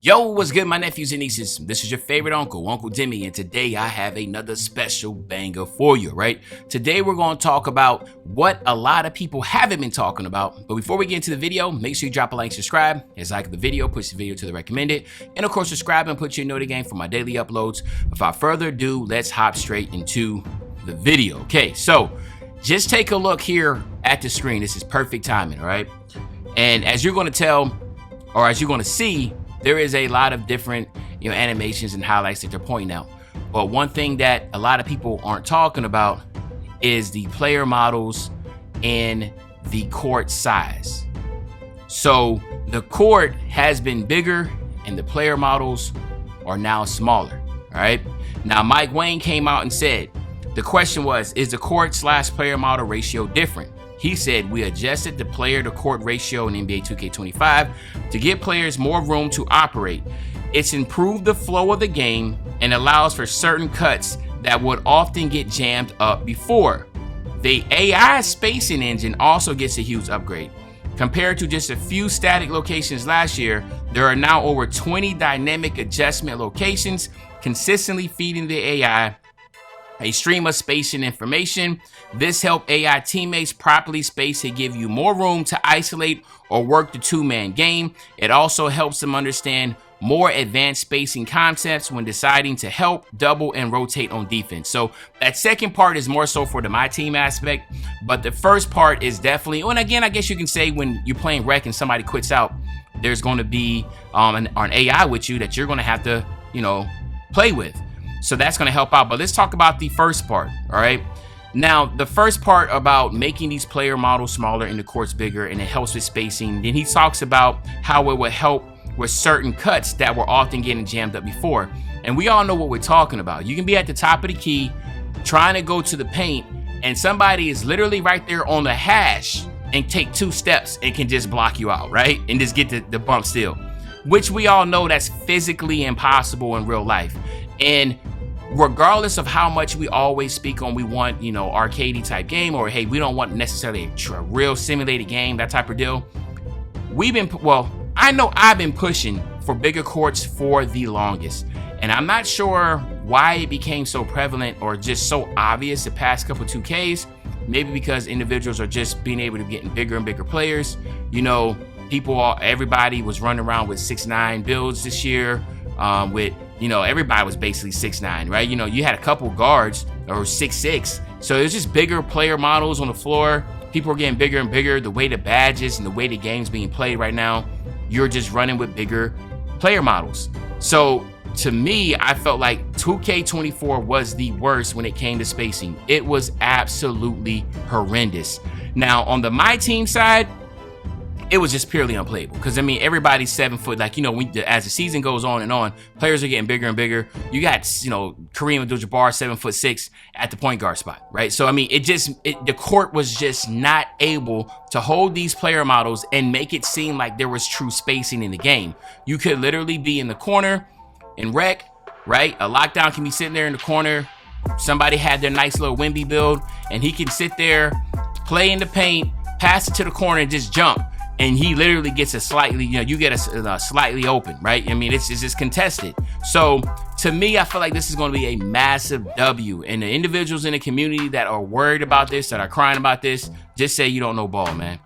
Yo, what's good, my nephews and nieces? This is your favorite uncle, Uncle Demi, and today I have another special banger for you, right? Today we're going to talk about what a lot of people haven't been talking about. But before we get into the video, make sure you drop a like, subscribe, as like the video, push the video to the recommended, and of course subscribe and put your note again for my daily uploads. Without further ado, let's hop straight into the video. Okay, so just take a look here at the screen. This is perfect timing, all right? And as you're going to tell, or as you're going to see, there is a lot of different, animations and highlights that they're pointing out. But one thing that a lot of people aren't talking about is the player models and the court size. So the court has been bigger and the player models are now smaller, all right? Now, Mike Wayne came out and said, the question was, is the court/player model ratio different? He said, we adjusted the player to court ratio in NBA 2K25 to give players more room to operate. It's improved the flow of the game and allows for certain cuts that would often get jammed up before. The AI spacing engine also gets a huge upgrade. Compared to just a few static locations last year, there are now over 20 dynamic adjustment locations, consistently feeding the AI a stream of spacing information. This helps AI teammates properly space and give you more room to isolate or work the two-man game. It also helps them understand more advanced spacing concepts when deciding to help, double, and rotate on defense. So that second part is more so for the my team aspect, but the first part is definitely, and again, I guess you can say when you're playing rec and somebody quits out, there's going to be an AI with you that you're going to have to, play with. So that's going to help out. But let's talk about the first part, all right? Now, the first part about making these player models smaller and the courts bigger, and it helps with spacing. Then he talks about how it would help with certain cuts that were often getting jammed up before. And we all know what we're talking about. You can be at the top of the key trying to go to the paint, and somebody is literally right there on the hash and take 2 steps and can just block you out, right? And just get the bump steal, which we all know that's physically impossible in real life. And regardless of how much we always speak on, we want, arcadey type game, or hey, we don't want necessarily a real simulated game, that type of deal. I know I've been pushing for bigger courts for the longest, and I'm not sure why it became so prevalent or just so obvious the past couple 2Ks. Maybe because individuals are just being able to get bigger and bigger players. Everybody was running around with 6'9" builds this year, everybody was basically 6'9", right? You had a couple guards or 6'6", so it was just bigger player models on the floor. People are getting bigger and bigger. The way the badges and the way the game's being played right now, you're just running with bigger player models. So to me, I felt like 2K24 was the worst when it came to spacing. It was absolutely horrendous. Now, on the my team side, it was just purely unplayable because everybody's 7 foot. As the season goes on and on, players are getting bigger and bigger. You got Kareem Abdul-Jabbar 7'6" at the point guard spot, right? So the court was just not able to hold these player models and make it seem like there was true spacing in the game. You could literally be in the corner in rec, right? A lockdown can be sitting there in the corner. Somebody had their nice little Wemby build, and he can sit there, play in the paint, pass it to the corner, and just jump. And he literally gets a slightly, you get a slightly open, right? It's just contested. So to me, I feel like this is going to be a massive W. And the individuals in the community that are worried about this, that are crying about this, just say you don't know ball, man.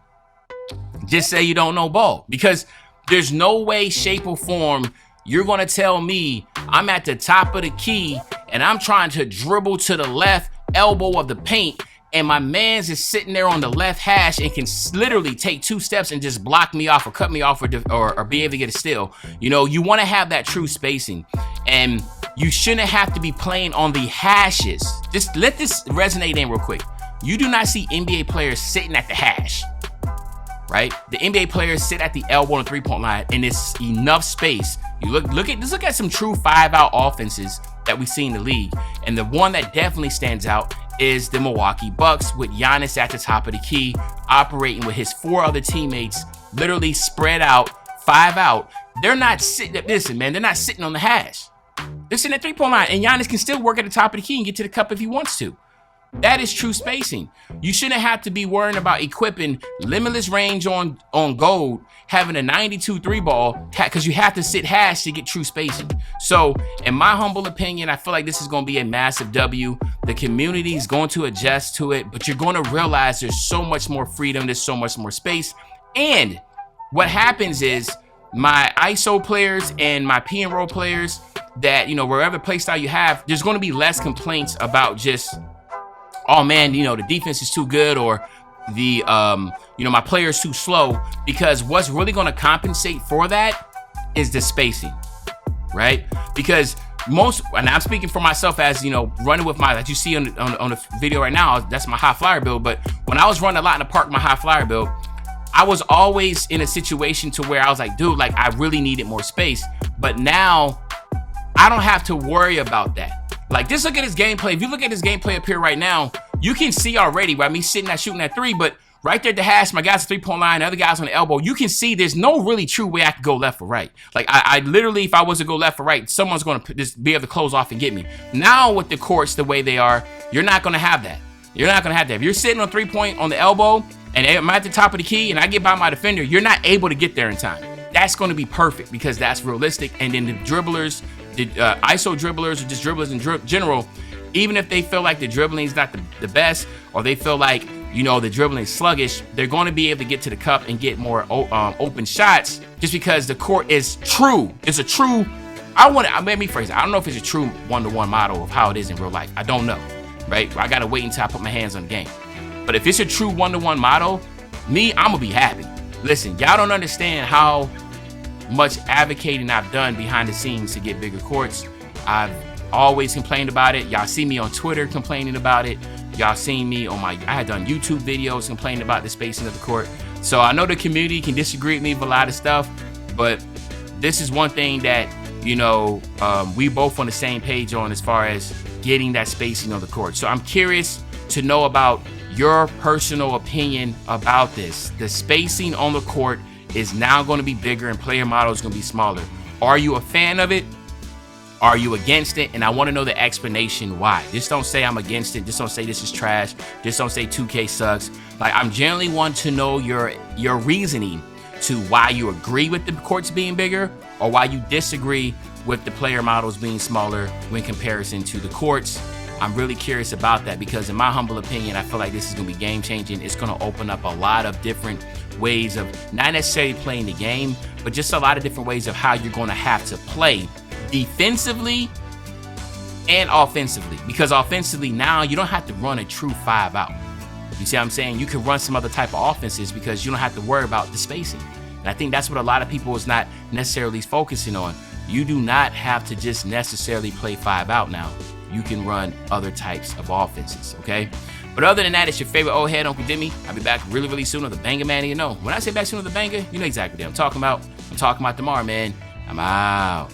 Just say you don't know ball, because there's no way, shape, or form you're going to tell me I'm at the top of the key and I'm trying to dribble to the left elbow of the paint, and my man's is sitting there on the left hash and can literally take 2 steps and just block me off or cut me off or be able to get a steal. You want to have that true spacing, and you shouldn't have to be playing on the hashes. Just let this resonate in real quick. You do not see NBA players sitting at the hash, right? The NBA players sit at the elbow on the 3-point line, and it's enough space. You look at some true 5-out offenses that we see in the league, and the one that definitely stands out is the Milwaukee Bucks, with Giannis at the top of the key, operating with his 4 other teammates, literally spread out, 5 out. They're not sitting. Listen, man, they're not sitting on the hash. They're sitting at 3-point line, and Giannis can still work at the top of the key and get to the cup if he wants to. That is true spacing. You shouldn't have to be worrying about equipping limitless range on gold, having a 92 3 ball, because you have to sit hash to get true spacing. So in my humble opinion, I feel like this is going to be a massive W. The community is going to adjust to it, but you're going to realize there's so much more freedom, there's so much more space. And what happens is my ISO players and my P and roll players that, wherever playstyle you have, there's going to be less complaints about just, oh man, the defense is too good, or the my player's too slow, because what's really going to compensate for that is the spacing, right? Because and I'm speaking for myself as, running with that you see on the video right now, that's my high flyer build. But when I was running a lot in the park, my high flyer build, I was always in a situation to where I was like, dude, I really needed more space. But now I don't have to worry about that. Just look at his gameplay. If you look at his gameplay up here right now, you can see already, right? Me sitting there shooting at 3, but right there at the hash, my guy's 3-point line, the other guy's on the elbow. You can see there's no really true way I could go left or right. I literally, if I was to go left or right, someone's going to just be able to close off and get me. Now with the courts the way they are, you're not going to have that. You're not going to have that. If you're sitting on 3-point on the elbow and I'm at the top of the key and I get by my defender, you're not able to get there in time. That's going to be perfect because that's realistic. And then the dribblers, the ISO dribblers, or just dribblers in general, even if they feel like the dribbling is not the best, or they feel like, the dribbling is sluggish, they're going to be able to get to the cup and get more open shots just because the court is true. It's a true, let me phrase it. I don't know if it's a true one-to-one model of how it is in real life. I don't know, right? I got to wait until I put my hands on the game. But if it's a true one-to-one model, I'm going to be happy. Listen, y'all don't understand how much advocating I've done behind the scenes to get bigger courts. I've always complained about it. Y'all see me on Twitter complaining about it. Y'all seen me I had done YouTube videos complaining about the spacing of the court. So I know the community can disagree with me with a lot of stuff, but this is one thing that, we both on the same page on as far as getting that spacing on the court. So I'm curious to know about your personal opinion about this. The spacing on the court is now going to be bigger and player model is going to be smaller. Are you a fan of it? Are you against it? And I want to know the explanation why. Just don't say I'm against it. Just don't say this is trash. Just don't say 2K sucks. I'm generally want to know your reasoning to why you agree with the courts being bigger or why you disagree with the player models being smaller when comparison to the courts. I'm really curious about that because in my humble opinion, I feel like this is going to be game changing. It's going to open up a lot of different ways of not necessarily playing the game, but just a lot of different ways of how you're going to have to play defensively and offensively, because offensively now you don't have to run a true 5 out. You see what I'm saying? You can run some other type of offenses because you don't have to worry about the spacing. And I think that's what a lot of people is not necessarily focusing on. You do not have to just necessarily play 5 out now. You can run other types of offenses, okay? But other than that, it's your favorite old head, Uncle Demi. I'll be back really, really soon with the banger, man. When I say back soon with the banger, you know exactly what I'm talking about. I'm talking about tomorrow, man. I'm out.